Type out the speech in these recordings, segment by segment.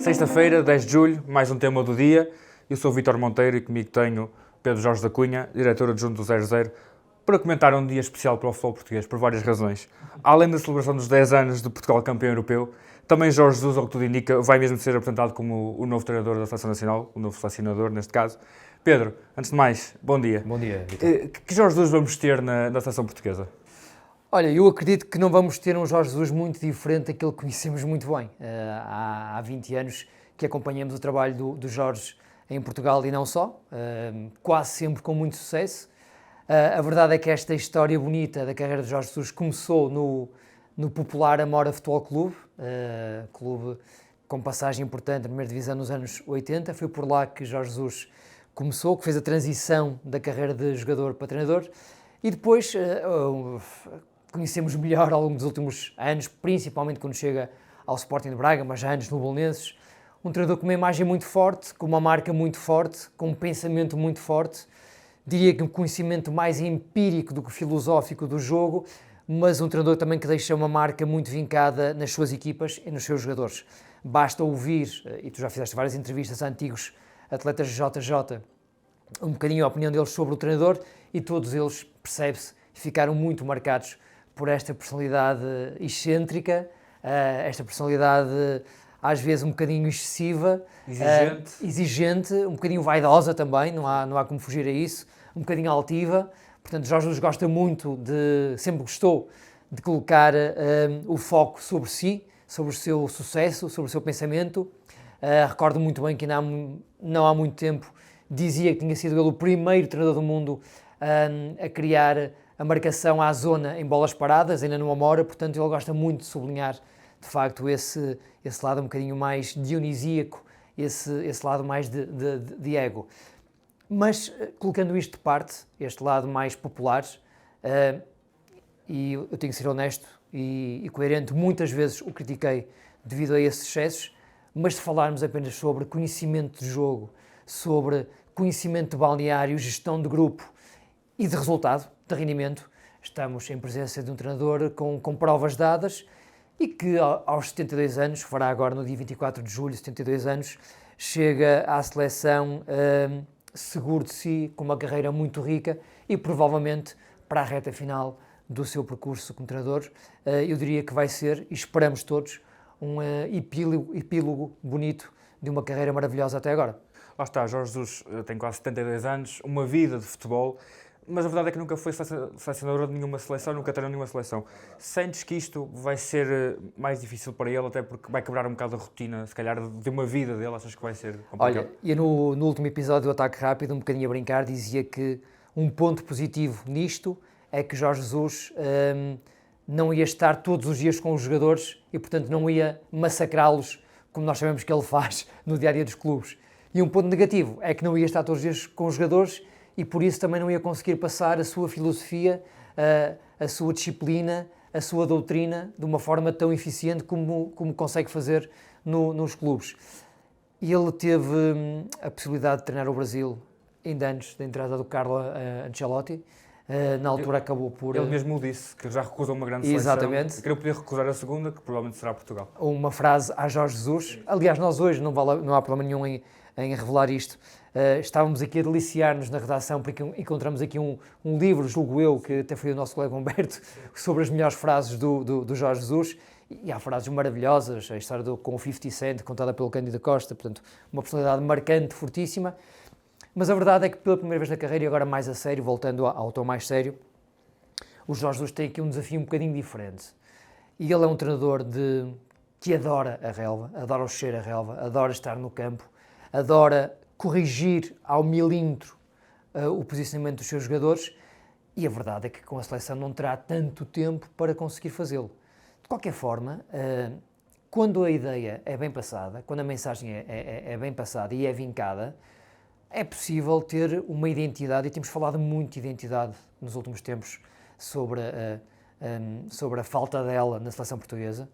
Sexta-feira, 10 de julho, mais um tema do dia. Eu sou o Vítor Monteiro e comigo tenho Pedro Jorge da Cunha, diretor adjunto do 00, para comentar um dia especial para o futebol português, por várias razões. Além da celebração dos 10 anos de Portugal campeão europeu, também Jorge Jesus, ao que tudo indica, vai mesmo ser apresentado como o novo treinador da Seleção Nacional, o novo selecionador neste caso. Pedro, antes de mais, bom dia. Bom dia, Vítor. Que Jorge Jesus vamos ter na Seleção Portuguesa? Olha, eu acredito que não vamos ter um Jorge Jesus muito diferente daquele que conhecemos muito bem. Há 20 anos que acompanhamos o trabalho do Jorge em Portugal e não só, quase sempre com muito sucesso. A verdade é que esta história bonita da carreira de Jorge Jesus começou no popular Amora Futebol Clube, clube com passagem importante na primeira divisão nos anos 80. Foi por lá que Jorge Jesus começou, que fez a transição da carreira de jogador para treinador e depois conhecemos melhor ao longo dos últimos anos, principalmente quando chega ao Sporting de Braga, mas já antes no Belenenses. Um treinador com uma imagem muito forte, com uma marca muito forte, com um pensamento muito forte. Diria que um conhecimento mais empírico do que filosófico do jogo, mas um treinador também que deixa uma marca muito vincada nas suas equipas e nos seus jogadores. Basta ouvir, e tu já fizeste várias entrevistas a antigos atletas de JJ, um bocadinho a opinião deles sobre o treinador e todos eles, percebe-se, ficaram muito marcados por esta personalidade excêntrica, esta personalidade às vezes um bocadinho excessiva, exigente, um bocadinho vaidosa também, não há como fugir a isso, um bocadinho altiva. Portanto, Jorge Jesus gosta muito sempre gostou de colocar o foco sobre si, sobre o seu sucesso, sobre o seu pensamento. Recordo muito bem que não há muito tempo dizia que tinha sido ele o primeiro treinador do mundo a criar a marcação à zona em bolas paradas, ainda no Amora. Portanto, ele gosta muito de sublinhar, de facto, esse lado um bocadinho mais dionisíaco, esse lado mais de ego. Mas, colocando isto de parte, este lado mais popular, e eu tenho que ser honesto e coerente, muitas vezes o critiquei devido a esses excessos, mas se falarmos apenas sobre conhecimento de jogo, sobre conhecimento de balneário, gestão de grupo e de resultado, de rendimento, estamos em presença de um treinador com provas dadas e que aos 72 anos, fará agora no dia 24 de julho, 72 anos, chega à seleção seguro de si, com uma carreira muito rica e provavelmente para a reta final do seu percurso como treinador, eu diria que vai ser, e esperamos todos, um epílogo bonito de uma carreira maravilhosa até agora. Lá está, Jorge Jesus tem quase 72 anos, uma vida de futebol, mas a verdade é que nunca foi selecionador de nenhuma seleção, nunca treinou nenhuma seleção. Sentes que isto vai ser mais difícil para ele, até porque vai quebrar um bocado a rotina, se calhar, de uma vida dele? Achas que vai ser complicado? Olha, eu no último episódio do Ataque Rápido, um bocadinho a brincar, dizia que um ponto positivo nisto é que Jorge Jesus não ia estar todos os dias com os jogadores e, portanto, não ia massacrá-los, como nós sabemos que ele faz no dia-a-dia dos clubes. E um ponto negativo é que não ia estar todos os dias com os jogadores e por isso também não ia conseguir passar a sua filosofia, a sua disciplina, a sua doutrina de uma forma tão eficiente como consegue fazer nos clubes. E ele teve a possibilidade de treinar o Brasil ainda antes da entrada do Carlo Ancelotti. Na altura acabou por... Ele mesmo o disse, que já recusou uma grande seleção. Exatamente. E queria poder recusar a segunda, que provavelmente será Portugal. Uma frase a Jorge Jesus. Aliás, nós hoje não há problema nenhum em revelar isto. Estávamos aqui a deliciar-nos na redação porque encontramos aqui um livro, julgo eu, que até foi o nosso colega Humberto, sobre as melhores frases do Jorge Jesus, e há frases maravilhosas, a história com o 50 Cent, contada pelo Cândido Costa, portanto, uma personalidade marcante, fortíssima, mas a verdade é que pela primeira vez na carreira, e agora mais a sério, voltando ao tom mais sério, o Jorge Jesus tem aqui um desafio um bocadinho diferente, e ele é um treinador que adora a relva, adora o cheiro a relva, adora estar no campo, adora corrigir ao milímetro o posicionamento dos seus jogadores e a verdade é que com a seleção não terá tanto tempo para conseguir fazê-lo. De qualquer forma, quando a ideia é bem passada, quando a mensagem é bem passada e é vincada, é possível ter uma identidade, e temos falado muito de identidade nos últimos tempos sobre a falta dela na seleção portuguesa.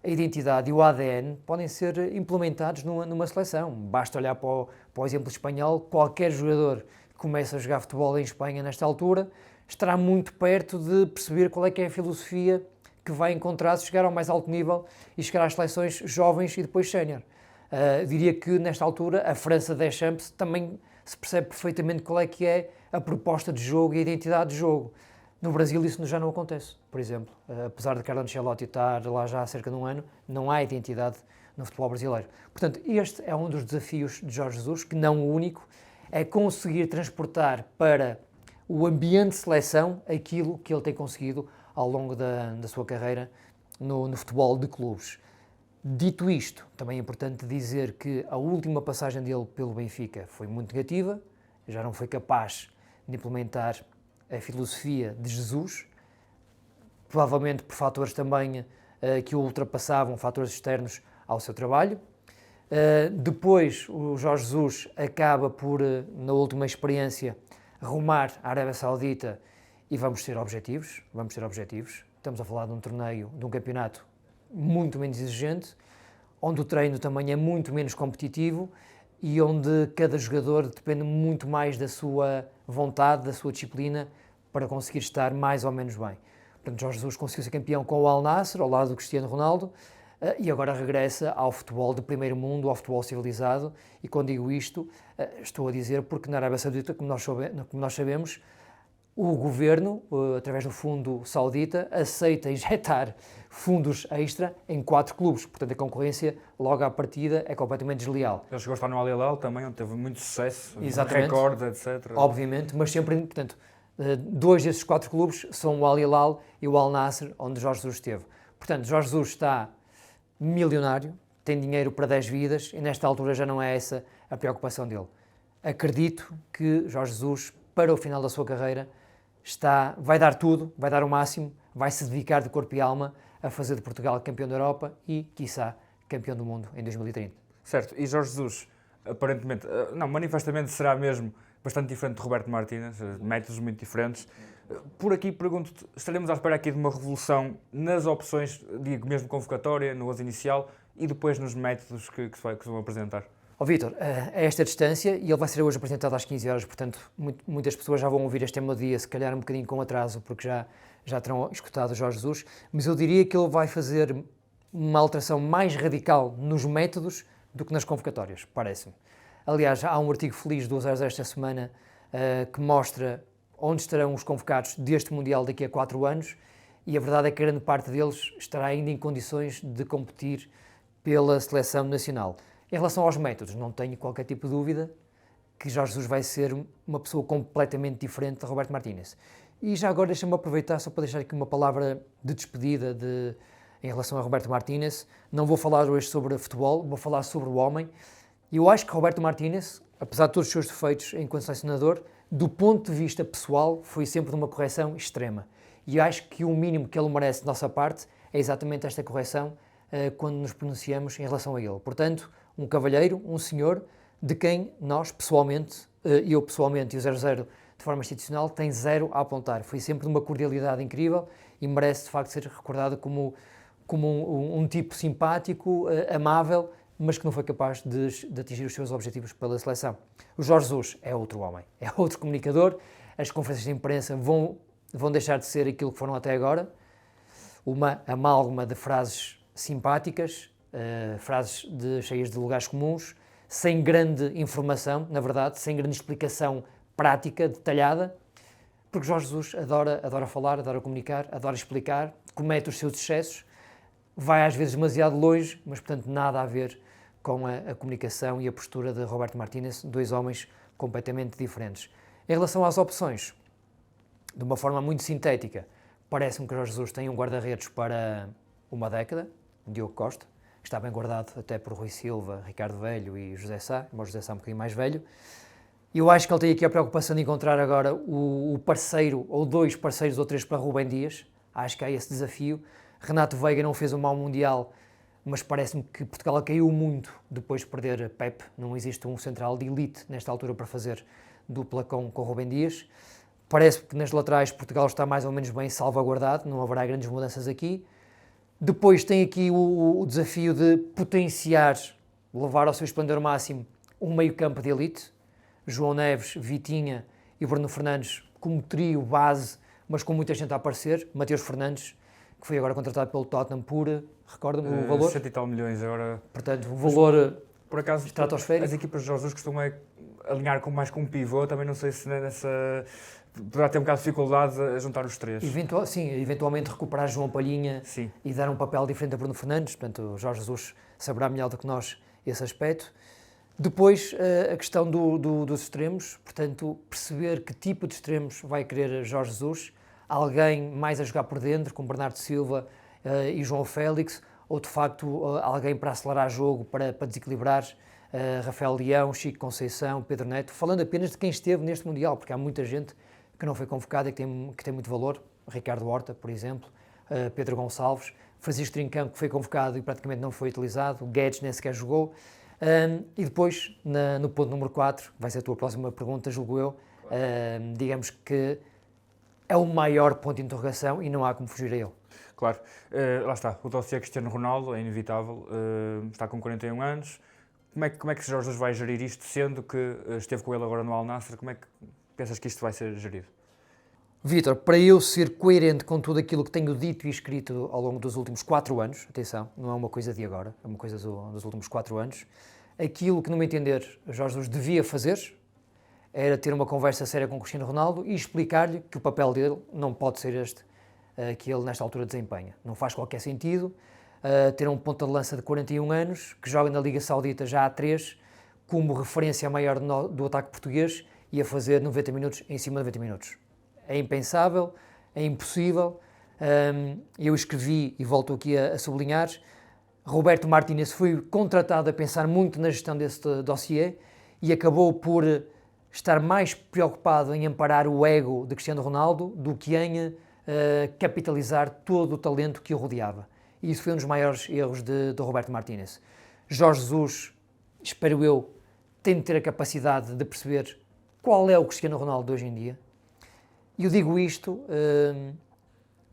A identidade e o ADN podem ser implementados numa seleção. Basta olhar para o exemplo espanhol. Qualquer jogador que comece a jogar futebol em Espanha nesta altura estará muito perto de perceber qual é que é a filosofia que vai encontrar se chegar ao mais alto nível e chegar às seleções jovens e depois sénior. Diria que, nesta altura, a França Deschamps também se percebe perfeitamente qual é que é a proposta de jogo e a identidade de jogo. No Brasil isso já não acontece, por exemplo. Apesar de Carlo Ancelotti estar lá já há cerca de um ano, não há identidade no futebol brasileiro. Portanto, este é um dos desafios de Jorge Jesus, que não o único, é conseguir transportar para o ambiente de seleção aquilo que ele tem conseguido ao longo da sua carreira no futebol de clubes. Dito isto, também é importante dizer que a última passagem dele pelo Benfica foi muito negativa, já não foi capaz de implementar a filosofia de Jesus, provavelmente por fatores também que o ultrapassavam, fatores externos ao seu trabalho. Depois, o Jorge Jesus acaba por, na última experiência, rumar à Arábia Saudita e vamos ser objetivos. Estamos a falar de um torneio, de um campeonato muito menos exigente, onde o treino também é muito menos competitivo e onde cada jogador depende muito mais da sua vontade, da sua disciplina, para conseguir estar mais ou menos bem. Portanto, Jorge Jesus conseguiu ser campeão com o Al Nassr, ao lado do Cristiano Ronaldo, e agora regressa ao futebol de primeiro mundo, ao futebol civilizado, e quando digo isto, estou a dizer porque na Arábia Saudita, como nós sabemos, o governo, através do fundo saudita, aceita injetar fundos extra em 4 clubes. Portanto, a concorrência, logo à partida, é completamente desleal. Ele chegou a estar no Al Hilal também, onde teve muito sucesso, Exatamente. recorde, etc. Obviamente, mas sempre, portanto, 2 desses 4 clubes são o Al Hilal e o Al Nassr, onde Jorge Jesus esteve. Portanto, Jorge Jesus está milionário, tem dinheiro para 10 vidas e nesta altura já não é essa a preocupação dele. Acredito que Jorge Jesus, para o final da sua carreira, vai dar tudo, vai dar o máximo, vai se dedicar de corpo e alma a fazer de Portugal campeão da Europa e, quiçá, campeão do mundo em 2030. Certo, e Jorge Jesus, aparentemente, manifestamente será mesmo bastante diferente de Roberto Martínez, métodos muito diferentes. Por aqui pergunto-te, estaremos à espera aqui de uma revolução nas opções, digo mesmo convocatória, no 11 inicial e depois nos métodos que se vão apresentar? Vítor, a esta distância, e ele vai ser hoje apresentado às 15 horas, portanto, muitas pessoas já vão ouvir este tema do dia, se calhar um bocadinho com atraso, porque já terão escutado o Jorge Jesus, mas eu diria que ele vai fazer uma alteração mais radical nos métodos do que nas convocatórias, parece-me. Aliás, há um artigo feliz do 00 esta semana que mostra onde estarão os convocados deste Mundial daqui a 4 anos, e a verdade é que grande parte deles estará ainda em condições de competir pela seleção nacional. Em relação aos métodos, não tenho qualquer tipo de dúvida que Jorge Jesus vai ser uma pessoa completamente diferente de Roberto Martínez. E já agora deixa-me aproveitar só para deixar aqui uma palavra de despedida em relação a Roberto Martínez. Não vou falar hoje sobre futebol, vou falar sobre o homem. E eu acho que Roberto Martínez, apesar de todos os seus defeitos enquanto selecionador, do ponto de vista pessoal, foi sempre de uma correção extrema. E eu acho que o mínimo que ele merece de nossa parte é exatamente esta correção quando nos pronunciamos em relação a ele. Portanto, um cavalheiro, um senhor, de quem nós, pessoalmente, eu pessoalmente e o 00 de forma institucional, tem zero a apontar. Foi sempre de uma cordialidade incrível e merece, de facto, ser recordado como um tipo simpático, amável, mas que não foi capaz de atingir os seus objetivos pela seleção. O Jorge Jesus é outro homem, é outro comunicador. As conferências de imprensa vão deixar de ser aquilo que foram até agora, uma amálgama de frases simpáticas, frases cheias de lugares comuns, sem grande informação, na verdade, sem grande explicação prática, detalhada, porque Jorge Jesus adora falar, adora comunicar, adora explicar, comete os seus excessos, vai às vezes demasiado longe, mas portanto nada a ver com a comunicação e a postura de Roberto Martínez, 2 homens completamente diferentes. Em relação às opções, de uma forma muito sintética, parece-me que Jorge Jesus tem um guarda-redes para uma década, Diogo Costa, que está bem guardado até por Rui Silva, Ricardo Velho e José Sá, embora José Sá um bocadinho mais velho. Eu acho que ele tem aqui a preocupação de encontrar agora o parceiro, ou 2 parceiros ou 3 para Rubem Dias. Acho que há esse desafio. Renato Veiga não fez um mau Mundial, mas parece-me que Portugal caiu muito depois de perder Pepe. Não existe um central de elite nesta altura para fazer dupla com Rubem Dias. Parece que nas laterais Portugal está mais ou menos bem salvaguardado, não haverá grandes mudanças aqui. Depois tem aqui o desafio de potenciar, levar ao seu esplendor máximo, um meio-campo de elite. João Neves, Vitinha e Bruno Fernandes como trio base, mas com muita gente a aparecer. Mateus Fernandes, que foi agora contratado pelo Tottenham por, recorda-me o valor? 7 e tal milhões agora. Portanto, um valor Por acaso, estratosférico. as equipas de Jorge Jesus costumam alinhar mais com um pivô, também não sei se nessa... Poderá ter um bocado de dificuldade a juntar os três. Sim, eventualmente recuperar João Palhinha Sim. e dar um papel diferente a Bruno Fernandes, portanto o Jorge Jesus saberá melhor do que nós esse aspecto. Depois a questão dos extremos, portanto perceber que tipo de extremos vai querer Jorge Jesus, alguém mais a jogar por dentro, como Bernardo Silva e João Félix, ou de facto alguém para acelerar jogo, para desequilibrar, Rafael Leão, Chico Conceição, Pedro Neto, falando apenas de quem esteve neste Mundial, porque há muita gente que não foi convocada e que tem muito valor, Ricardo Horta, por exemplo, Pedro Gonçalves, Francisco Trincão, que foi convocado e praticamente não foi utilizado, Guedes nem sequer jogou, e depois, no ponto número 4, vai ser a tua próxima pergunta, julgo eu, digamos que é o maior ponto de interrogação e não há como fugir a ele. Claro, lá está, o dossiê Cristiano Ronaldo é inevitável, está com 41 anos, como é que Jorge Jesus vai gerir isto, sendo que esteve com ele agora no Al Nassr, como é que pensas que isto vai ser gerido? Vítor, para eu ser coerente com tudo aquilo que tenho dito e escrito ao longo dos últimos 4 anos, atenção, não é uma coisa de agora, é uma coisa dos últimos 4 anos, aquilo que, no meu entender, Jorge Jesus devia fazer era ter uma conversa séria com o Cristiano Ronaldo e explicar-lhe que o papel dele não pode ser este que ele nesta altura desempenha. Não faz qualquer sentido ter um ponta de lança de 41 anos, que joga na Liga Saudita já há 3, como referência maior do ataque português e a fazer 90 minutos em cima de 90 minutos. É impensável, é impossível. Eu escrevi, e volto aqui a sublinhar, Roberto Martínez foi contratado a pensar muito na gestão deste dossiê e acabou por estar mais preocupado em amparar o ego de Cristiano Ronaldo do que em capitalizar todo o talento que o rodeava. E isso foi um dos maiores erros de Roberto Martínez. Jorge Jesus, espero eu, tem de ter a capacidade de perceber qual é o Cristiano Ronaldo de hoje em dia. E eu digo isto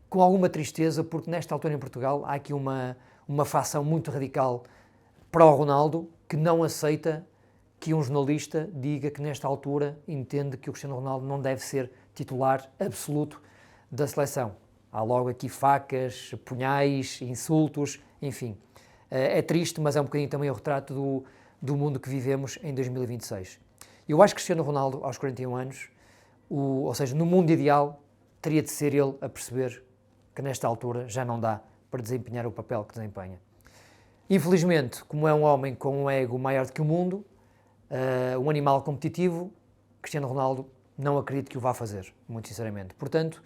com alguma tristeza, porque nesta altura em Portugal há aqui uma facção muito radical para o Ronaldo, que não aceita que um jornalista diga que nesta altura entende que o Cristiano Ronaldo não deve ser titular absoluto da seleção. Há logo aqui facas, punhais, insultos, enfim. É triste, mas é um bocadinho também o retrato do mundo que vivemos em 2026. Eu acho que Cristiano Ronaldo, aos 41 anos, ou seja, no mundo ideal, teria de ser ele a perceber que nesta altura já não dá para desempenhar o papel que desempenha. Infelizmente, como é um homem com um ego maior do que o mundo, um animal competitivo, Cristiano Ronaldo não acredito que o vá fazer, muito sinceramente. Portanto,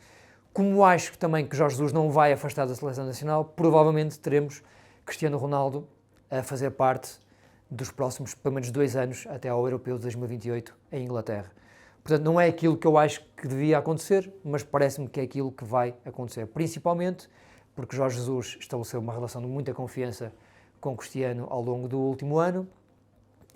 como acho também que Jorge Jesus não vai afastar da seleção nacional, provavelmente teremos Cristiano Ronaldo a fazer parte dos próximos, pelo menos 2 anos, até ao Europeu de 2028, em Inglaterra. Portanto, não é aquilo que eu acho que devia acontecer, mas parece-me que é aquilo que vai acontecer. Principalmente porque Jorge Jesus estabeleceu uma relação de muita confiança com Cristiano ao longo do último ano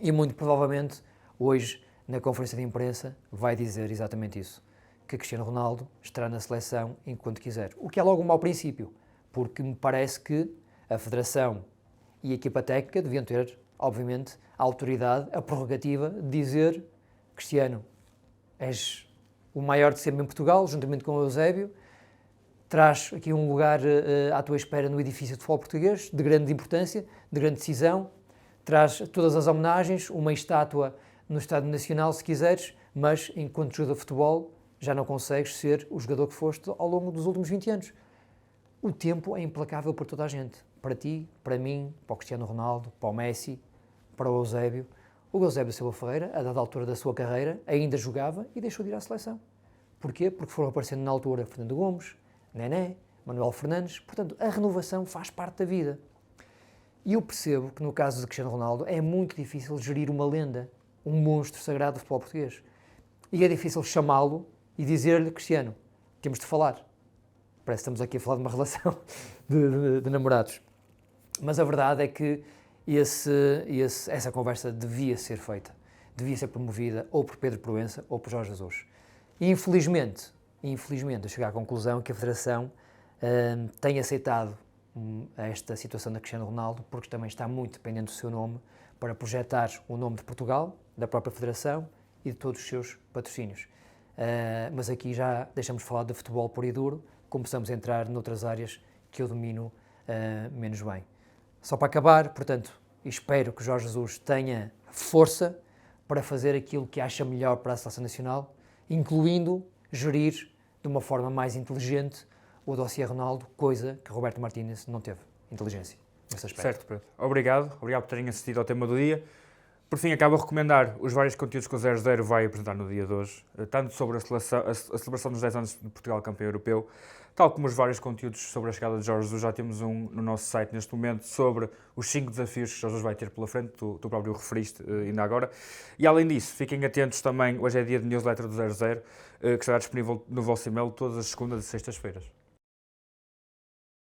e, muito provavelmente, hoje, na conferência de imprensa, vai dizer exatamente isso, que Cristiano Ronaldo estará na seleção enquanto quiser. O que é logo um mau princípio, porque me parece que a Federação e a equipa técnica deviam ter, obviamente, a autoridade, a prerrogativa de dizer: Cristiano, és o maior de sempre em Portugal, juntamente com o Eusébio, traz aqui um lugar à tua espera no edifício de futebol português, de grande importância, de grande decisão, traz todas as homenagens, uma estátua no Estádio Nacional, se quiseres, mas enquanto jogador de futebol já não consegues ser o jogador que foste ao longo dos últimos 20 anos. O tempo é implacável para toda a gente, para ti, para mim, para o Cristiano Ronaldo, para o Messi, para o Eusébio. O Eusébio Silva Ferreira, a dada altura da sua carreira, ainda jogava e deixou de ir à seleção. Porquê? Porque foram aparecendo na altura Fernando Gomes, Nené, Manuel Fernandes. Portanto, a renovação faz parte da vida. E eu percebo que no caso de Cristiano Ronaldo é muito difícil gerir uma lenda, um monstro sagrado do futebol português. E é difícil chamá-lo e dizer-lhe: Cristiano, temos de falar. Parece que estamos aqui a falar de uma relação de namorados. Mas a verdade é que essa conversa devia ser feita, devia ser promovida ou por Pedro Proença ou por Jorge Jesus. E infelizmente, eu chego à conclusão que a Federação tem aceitado esta situação da Cristiano Ronaldo, porque também está muito dependente do seu nome para projetar o nome de Portugal, da própria Federação e de todos os seus patrocínios. Mas aqui já deixamos de falar de futebol puro e duro, começamos a entrar noutras áreas que eu domino menos bem. Só para acabar, portanto, e espero que o Jorge Jesus tenha força para fazer aquilo que acha melhor para a Seleção Nacional, incluindo gerir de uma forma mais inteligente o dossiê Ronaldo, coisa que Roberto Martínez não teve inteligência nesse aspecto. Certo, Pedro. Obrigado por terem assistido ao tema do dia. Por fim, acabo a recomendar os vários conteúdos que o 00 vai apresentar no dia de hoje, tanto sobre a celebração dos 10 anos de Portugal campeão europeu, tal como os vários conteúdos sobre a chegada de Jorge Jesus. Já temos um no nosso site neste momento sobre os 5 desafios que Jorge Jesus vai ter pela frente, tu próprio referiste ainda agora. E além disso, fiquem atentos também, hoje é dia de newsletter do 00, que estará disponível no vosso e-mail todas as segundas e sextas-feiras.